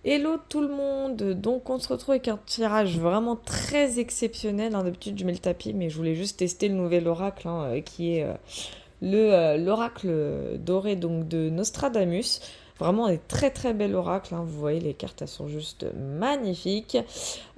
Hello tout le monde, donc on se retrouve avec un tirage vraiment très exceptionnel. D'habitude je mets le tapis, mais je voulais juste tester le nouvel oracle qui est l'oracle doré donc de Nostradamus. Vraiment un très très bel oracle, hein. Vous voyez les cartes, elles sont juste magnifiques.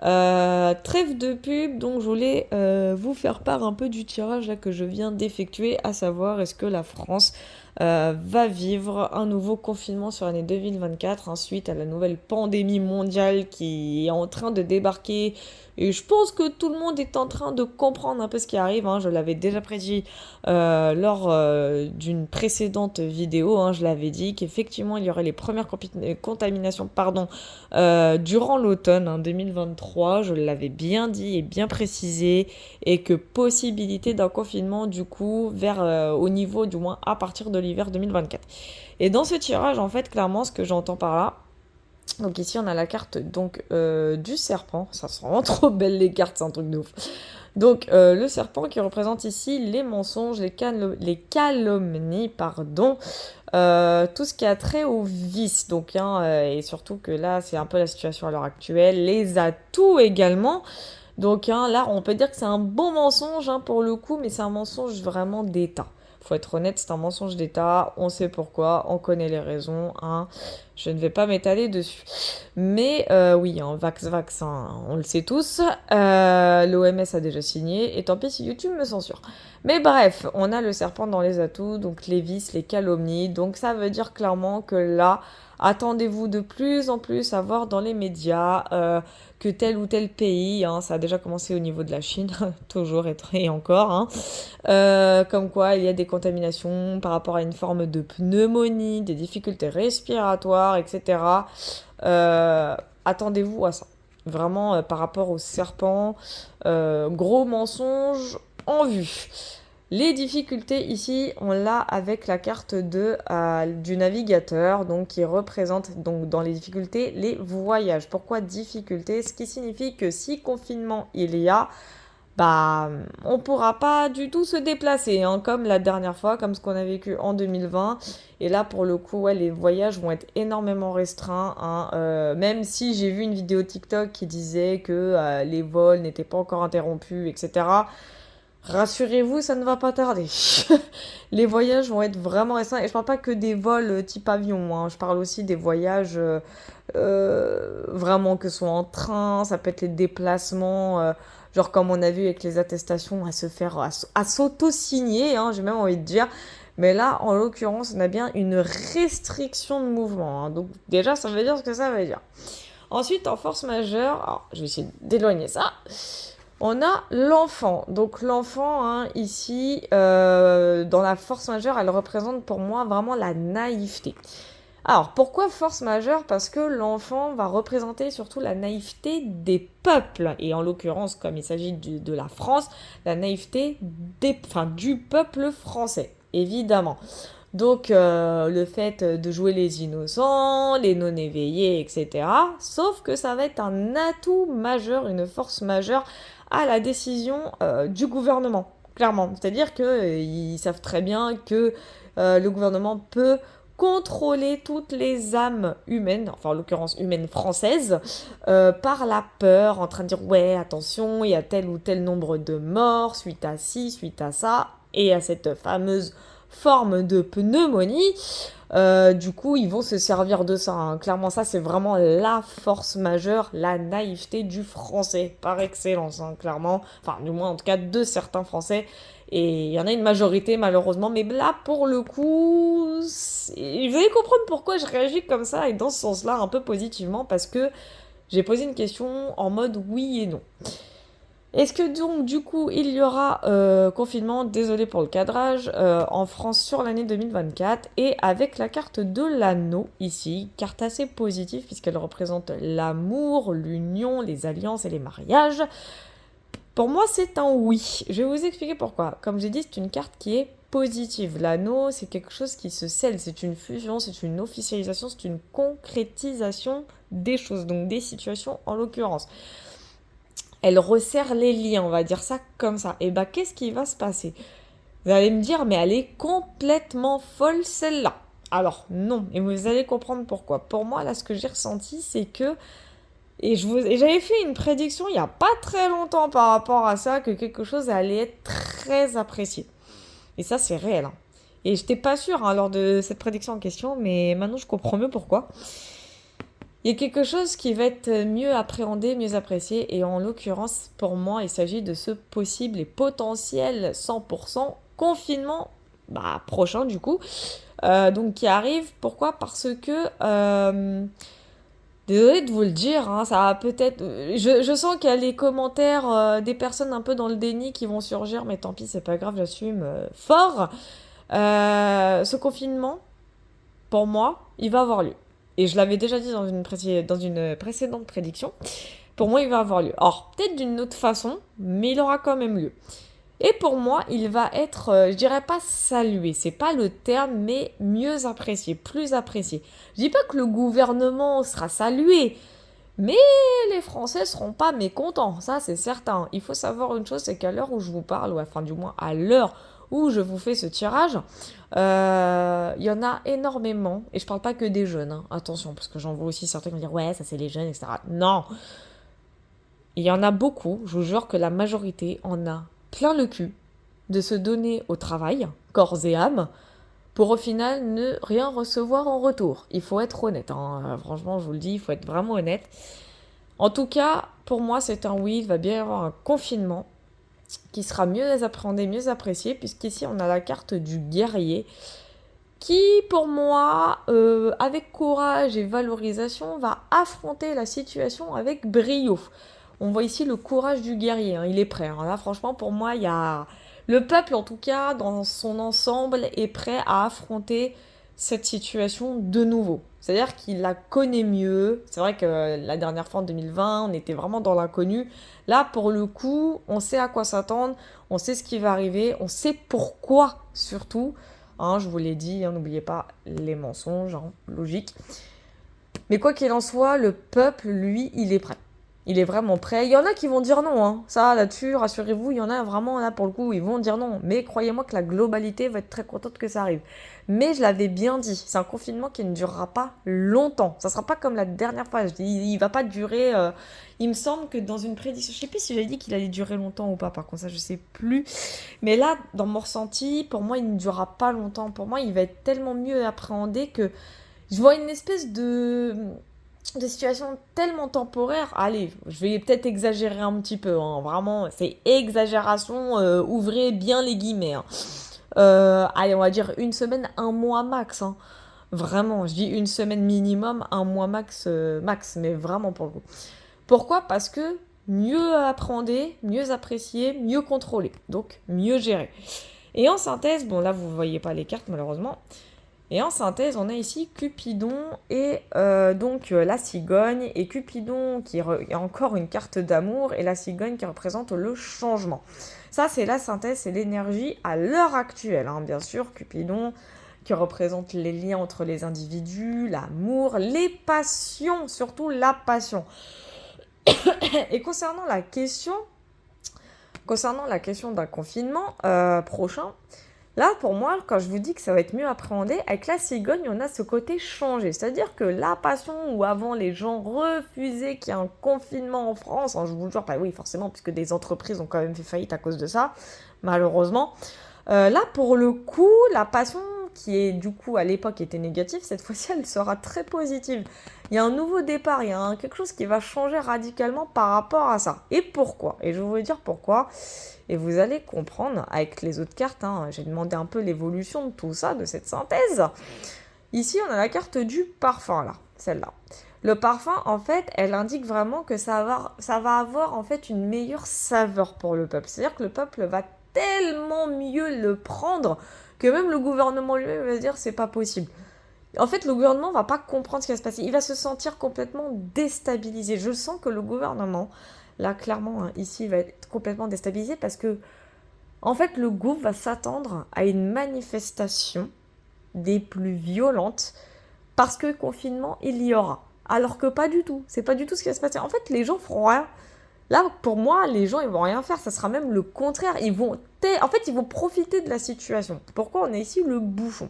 Trêve de pub, donc je voulais vous faire part un peu du tirage là, que je viens d'effectuer, à savoir est-ce que la France va vivre un nouveau confinement sur l'année 2024 suite à la nouvelle pandémie mondiale qui est en train de débarquer. Et je pense que tout le monde est en train de comprendre un peu ce qui arrive, hein. Je l'avais déjà prédit lors d'une précédente vidéo, hein. Je l'avais dit qu'effectivement il y aurait les premières contaminations durant l'automne 2023. Je l'avais bien dit et bien précisé, et que possibilité d'un confinement du coup vers au niveau du moins à partir de l'hiver 2024. Et dans ce tirage en fait clairement ce que j'entends par là, donc ici on a la carte donc du serpent, ça sent vraiment trop belle les cartes, c'est un truc de ouf. Donc le serpent qui représente ici les mensonges, les calomnies, pardon, tout ce qui a trait au vice, donc, et surtout que là c'est un peu la situation à l'heure actuelle, les atouts également. Donc là, on peut dire que c'est un bon mensonge pour le coup, mais c'est un mensonge vraiment d'État. Faut être honnête, c'est un mensonge d'État. On sait pourquoi, on connaît les raisons. Je ne vais pas m'étaler dessus. Mais oui, vaccin, on le sait tous. L'OMS a déjà signé, et tant pis si YouTube me censure. Mais bref, on a le serpent dans les atouts, donc les vices, les calomnies. Donc ça veut dire clairement que là, attendez-vous de plus en plus à voir dans les médias que tel ou tel pays, ça a déjà commencé au niveau de la Chine, toujours et encore, comme quoi il y a des contaminations par rapport à une forme de pneumonie, des difficultés respiratoires, etc. Euh, Attendez-vous à ça. Vraiment, par rapport au serpent, gros mensonge en vue. Les difficultés ici, on l'a avec la carte du navigateur, donc qui représente donc dans les difficultés les voyages. Pourquoi difficultés? Ce qui signifie que si confinement il y a, bah on pourra pas du tout se déplacer, comme la dernière fois, comme ce qu'on a vécu en 2020. Et là pour le coup, ouais, les voyages vont être énormément restreints, même si j'ai vu une vidéo TikTok qui disait que les vols n'étaient pas encore interrompus, etc. Rassurez-vous, ça ne va pas tarder. Les voyages vont être vraiment récents. Et je parle pas que des vols type avion, Je parle aussi des voyages vraiment que ce soit en train. Ça peut être les déplacements, genre comme on a vu avec les attestations à se faire, à s'auto-signer, j'ai même envie de dire. Mais là, en l'occurrence, on a bien une restriction de mouvement, Donc déjà, ça veut dire ce que ça veut dire. Ensuite, en force majeure, alors, je vais essayer d'éloigner ça. On a l'enfant. Donc l'enfant, ici, dans la force majeure, elle représente pour moi vraiment la naïveté. Alors pourquoi force majeure? Parce que l'enfant va représenter surtout la naïveté des peuples. Et en l'occurrence, comme il s'agit de la France, la naïveté du peuple français, évidemment. Donc le fait de jouer les innocents, les non éveillés, etc. Sauf que ça va être un atout majeur, une force majeure à la décision du gouvernement, clairement. C'est-à-dire qu'ils savent très bien que le gouvernement peut contrôler toutes les âmes humaines, enfin en l'occurrence humaines françaises, par la peur, en train de dire ouais attention, il y a tel ou tel nombre de morts suite à ci, suite à ça, et à cette fameuse forme de pneumonie. Du coup, ils vont se servir de ça, Clairement, ça, c'est vraiment la force majeure, la naïveté du français, par excellence, clairement. Enfin, du moins, en tout cas, de certains Français. Et il y en a une majorité, malheureusement. Mais là, pour le coup, vous allez comprendre pourquoi je réagis comme ça, et dans ce sens-là, un peu positivement, parce que j'ai posé une question en mode oui et non. Est-ce que donc du coup il y aura confinement, désolé pour le cadrage, en France sur l'année 2024, et avec la carte de l'anneau ici, carte assez positive puisqu'elle représente l'amour, l'union, les alliances et les mariages. Pour moi c'est un oui, je vais vous expliquer pourquoi. Comme j'ai dit, c'est une carte qui est positive. L'anneau c'est quelque chose qui se scelle, c'est une fusion, c'est une officialisation, c'est une concrétisation des choses, donc des situations en l'occurrence. Elle resserre les liens, on va dire ça comme ça. Et qu'est-ce qui va se passer? Vous allez me dire, mais elle est complètement folle celle-là. Alors non, et vous allez comprendre pourquoi. Pour moi, là, ce que j'ai ressenti, c'est que, et j'avais fait une prédiction il n'y a pas très longtemps par rapport à ça, que quelque chose allait être très apprécié. Et ça, c'est réel, hein. Et j'étais pas sûre lors de cette prédiction en question, mais maintenant je comprends mieux pourquoi. Il y a quelque chose qui va être mieux appréhendé, mieux apprécié, et en l'occurrence, pour moi, il s'agit de ce possible et potentiel 100% confinement prochain du coup, donc qui arrive. Pourquoi? Parce que, désolée de vous le dire, hein, ça va peut-être... je sens qu'il y a les commentaires des personnes un peu dans le déni qui vont surgir, mais tant pis, c'est pas grave, j'assume fort. Ce confinement, pour moi, il va avoir lieu. Et je l'avais déjà dit dans une précédente prédiction. Pour moi, il va avoir lieu. Or, peut-être d'une autre façon, mais il aura quand même lieu. Et pour moi, il va être, je dirais pas salué, c'est pas le terme, mais mieux apprécié, plus apprécié. Je dis pas que le gouvernement sera salué, mais les Français seront pas mécontents, ça c'est certain. Il faut savoir une chose, c'est qu'à l'heure où je vous parle, ou enfin du moins à l'heure où je vous fais ce tirage, il y en a énormément, et je parle pas que des jeunes, hein, attention, parce que j'en vois aussi certains qui vont dire ouais, ça c'est les jeunes, etc. Non, il y en a beaucoup, je vous jure que la majorité en a plein le cul de se donner au travail, corps et âme, pour au final ne rien recevoir en retour. Il faut être honnête, hein. Franchement, je vous le dis, il faut être vraiment honnête. En tout cas, pour moi, c'est un oui, il va bien y avoir un confinement qui sera mieux appréhendé, mieux apprécié, puisqu'ici, on a la carte du guerrier, qui, pour moi, avec courage et valorisation, va affronter la situation avec brio. On voit ici le courage du guerrier, hein, il est prêt. Hein. Là, franchement, pour moi, il y a... Le peuple, en tout cas, dans son ensemble, est prêt à affronter cette situation de nouveau. C'est-à-dire qu'il la connaît mieux. C'est vrai que la dernière fois, en 2020, on était vraiment dans l'inconnu. Là, pour le coup, on sait à quoi s'attendre, on sait ce qui va arriver, on sait pourquoi, surtout. Hein, je vous l'ai dit, hein, n'oubliez pas les mensonges, hein, logique. Mais quoi qu'il en soit, le peuple, lui, il est prêt. Il est vraiment prêt. Il y en a qui vont dire non, hein. Ça, là-dessus, rassurez-vous, il y en a vraiment, là, pour le coup, ils vont dire non. Mais croyez-moi que la globalité va être très contente que ça arrive. Mais je l'avais bien dit, c'est un confinement qui ne durera pas longtemps. Ça sera pas comme la dernière fois. Je dis, il va pas durer... Il me semble que dans une prédiction... Je sais plus si j'avais dit qu'il allait durer longtemps ou pas, par contre, ça, je sais plus. Mais là, dans mon ressenti, pour moi, il ne durera pas longtemps. Pour moi, il va être tellement mieux appréhendé que je vois une espèce de situation tellement temporaire. Allez, je vais peut-être exagérer un petit peu, hein. Vraiment, c'est exagération, ouvrez bien les guillemets, hein. Allez, on va dire une semaine, un mois max, hein. Vraiment, je dis une semaine minimum, un mois max, max, mais vraiment pour le coup. Pourquoi? Parce que mieux appréhender, mieux apprécier, mieux contrôler, donc mieux gérer. Et en synthèse, bon là vous ne voyez pas les cartes malheureusement, et en synthèse, on a ici Cupidon et donc la cigogne. Et Cupidon qui est encore une carte d'amour et la cigogne qui représente le changement. Ça, c'est la synthèse, c'est l'énergie à l'heure actuelle, hein, bien sûr. Cupidon qui représente les liens entre les individus, l'amour, les passions, surtout la passion. Et concernant la question d'un confinement prochain, là, pour moi, quand je vous dis que ça va être mieux appréhendé, avec la cigogne, on a ce côté changé. C'est-à-dire que la passion où avant les gens refusaient qu'il y ait un confinement en France, hein, je vous le jure, bah oui, forcément, puisque des entreprises ont quand même fait faillite à cause de ça, malheureusement. Là, pour le coup, la passion qui est du coup à l'époque était négative, cette fois-ci elle sera très positive. Il y a un nouveau départ, il y a quelque chose qui va changer radicalement par rapport à ça. Et pourquoi? Et je vais vous dire pourquoi. Et vous allez comprendre avec les autres cartes, hein, j'ai demandé un peu l'évolution de tout ça, de cette synthèse. Ici, on a la carte du parfum, là, celle-là. Le parfum, en fait, elle indique vraiment que ça va avoir en fait une meilleure saveur pour le peuple. C'est-à-dire que le peuple va tellement mieux le prendre que même le gouvernement lui-même va se dire c'est pas possible. En fait, le gouvernement va pas comprendre ce qui va se passer. Il va se sentir complètement déstabilisé. Je sens que le gouvernement, là, clairement, hein, ici, va être complètement déstabilisé parce que, en fait, le gouv va s'attendre à une manifestation des plus violentes parce que confinement, il y aura. Alors que pas du tout. C'est pas du tout ce qui va se passer. En fait, les gens feront rien. Là, pour moi, les gens, ils vont rien faire. Ça sera même le contraire. En fait, ils vont profiter de la situation. Pourquoi on a ici le bouchon?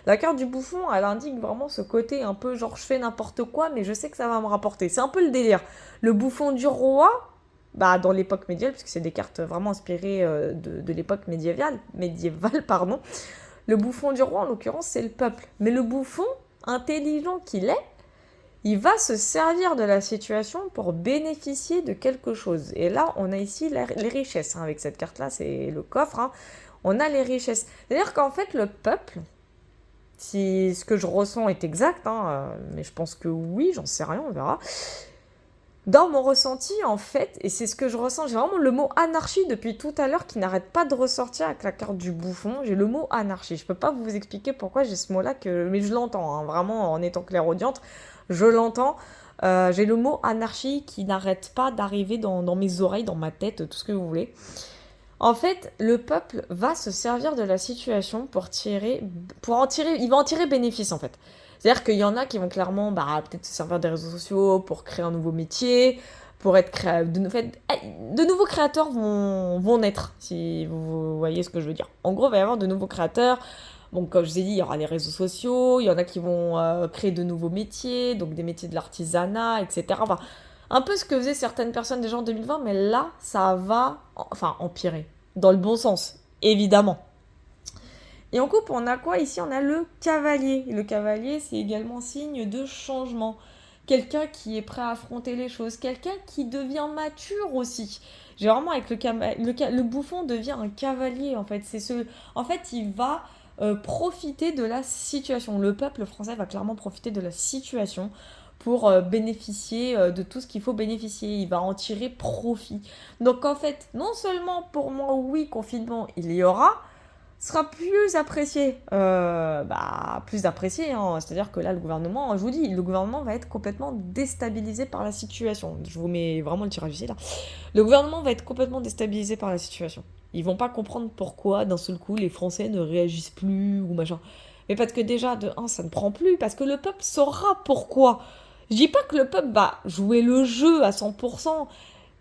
La carte du bouffon, elle indique vraiment ce côté un peu genre je fais n'importe quoi, mais je sais que ça va me rapporter. C'est un peu le délire. Le bouffon du roi, bah, dans l'époque médiévale, puisque c'est des cartes vraiment inspirées de l'époque médiévale, pardon. Le bouffon du roi, en l'occurrence, c'est le peuple. Mais le bouffon, intelligent qu'il est, il va se servir de la situation pour bénéficier de quelque chose. Et là, on a ici les richesses. Hein, avec cette carte-là, c'est le coffre. Hein, on a les richesses. C'est-à-dire qu'en fait, le peuple, si ce que je ressens est exact, hein, mais je pense que oui, j'en sais rien, on verra. Dans mon ressenti, en fait, et c'est ce que je ressens, j'ai vraiment le mot anarchie depuis tout à l'heure qui n'arrête pas de ressortir avec la carte du bouffon. J'ai le mot anarchie. Je peux pas vous expliquer pourquoi j'ai ce mot-là, mais je l'entends, hein, vraiment en étant clairaudiente, je l'entends. J'ai le mot anarchie qui n'arrête pas d'arriver dans mes oreilles, dans ma tête, tout ce que vous voulez. En fait, le peuple va se servir de la situation il va en tirer bénéfice en fait. C'est-à-dire qu'il y en a qui vont clairement peut-être se servir des réseaux sociaux pour créer un nouveau métier, pour être de nouveaux créateurs vont naître, si vous voyez ce que je veux dire. En gros, il va y avoir de nouveaux créateurs. Bon, comme je vous ai dit, il y aura les réseaux sociaux, il y en a qui vont créer de nouveaux métiers, donc des métiers de l'artisanat, etc. Enfin, un peu ce que faisaient certaines personnes déjà en 2020, mais là, ça va empirer. Dans le bon sens, évidemment. Et en couple, on a quoi ici? On a le cavalier. Et le cavalier, c'est également signe de changement. Quelqu'un qui est prêt à affronter les choses. Quelqu'un qui devient mature aussi. J'ai vraiment avec le bouffon devient un cavalier en fait. En fait, il va profiter de la situation. Le peuple français va clairement profiter de la situation pour bénéficier de tout ce qu'il faut bénéficier. Il va en tirer profit. Donc en fait, non seulement pour moi, oui, confinement, il y aura, sera plus apprécié. Plus apprécié, hein. C'est-à-dire que là, le gouvernement, je vous dis, le gouvernement va être complètement déstabilisé par la situation. Je vous mets vraiment le tirage ici, là. Le gouvernement va être complètement déstabilisé par la situation. Ils vont pas comprendre pourquoi, d'un seul coup, les Français ne réagissent plus ou machin. Mais parce que déjà, de un, ça ne prend plus, parce que le peuple saura pourquoi. Je dis pas que le peuple va jouer le jeu à 100%,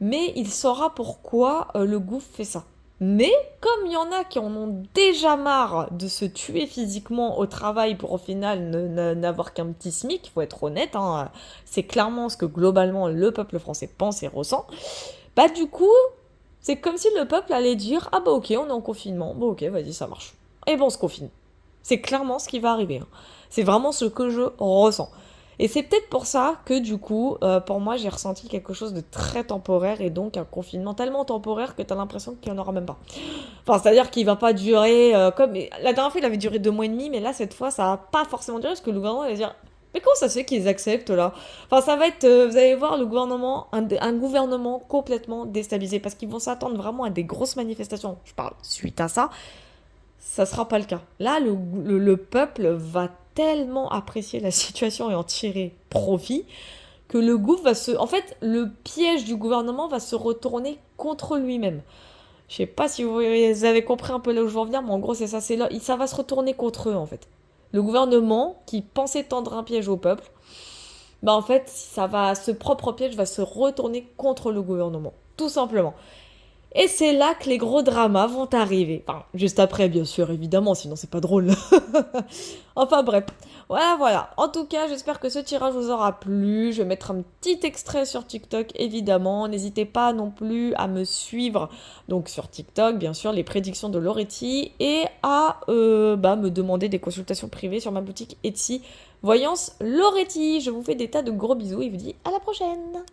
mais il saura pourquoi le gouffre fait ça. Mais comme il y en a qui en ont déjà marre de se tuer physiquement au travail pour au final n'avoir qu'un petit SMIC, il faut être honnête, hein, c'est clairement ce que globalement le peuple français pense et ressent, du coup, c'est comme si le peuple allait dire « Ah ok, on est en confinement, ok, vas-y, ça marche. » Et bon, on se confine. C'est clairement ce qui va arriver. Hein. C'est vraiment ce que je ressens. Et c'est peut-être pour ça que du coup, pour moi, j'ai ressenti quelque chose de très temporaire et donc un confinement tellement temporaire que t'as l'impression qu'il n'y en aura même pas. Enfin, c'est-à-dire qu'il va pas durer comme... La dernière fois, il avait duré 2 mois et demi, mais là, cette fois, ça va pas forcément durer parce que le gouvernement va dire « Mais comment ça se fait qu'ils acceptent là ?» Enfin, ça va être, vous allez voir, le gouvernement, un gouvernement complètement déstabilisé parce qu'ils vont s'attendre vraiment à des grosses manifestations. Je parle suite à ça. Ça sera pas le cas. Là, le peuple va tellement apprécier la situation et en tirer profit que le gouffre va se... En fait, le piège du gouvernement va se retourner contre lui-même. Je sais pas si vous avez compris un peu là où je veux en venir, mais en gros, c'est ça. C'est là, ça va se retourner contre eux, en fait. Le gouvernement, qui pensait tendre un piège au peuple, en fait, ce propre piège va se retourner contre le gouvernement. Tout simplement. Et c'est là que les gros dramas vont arriver. Enfin, juste après, bien sûr, évidemment, sinon c'est pas drôle. Enfin bref. Voilà. En tout cas, j'espère que ce tirage vous aura plu. Je vais mettre un petit extrait sur TikTok, évidemment. N'hésitez pas non plus à me suivre, donc sur TikTok, bien sûr, les prédictions de Loretti, et à me demander des consultations privées sur ma boutique Etsy Voyance Loretti. Je vous fais des tas de gros bisous et vous dis à la prochaine.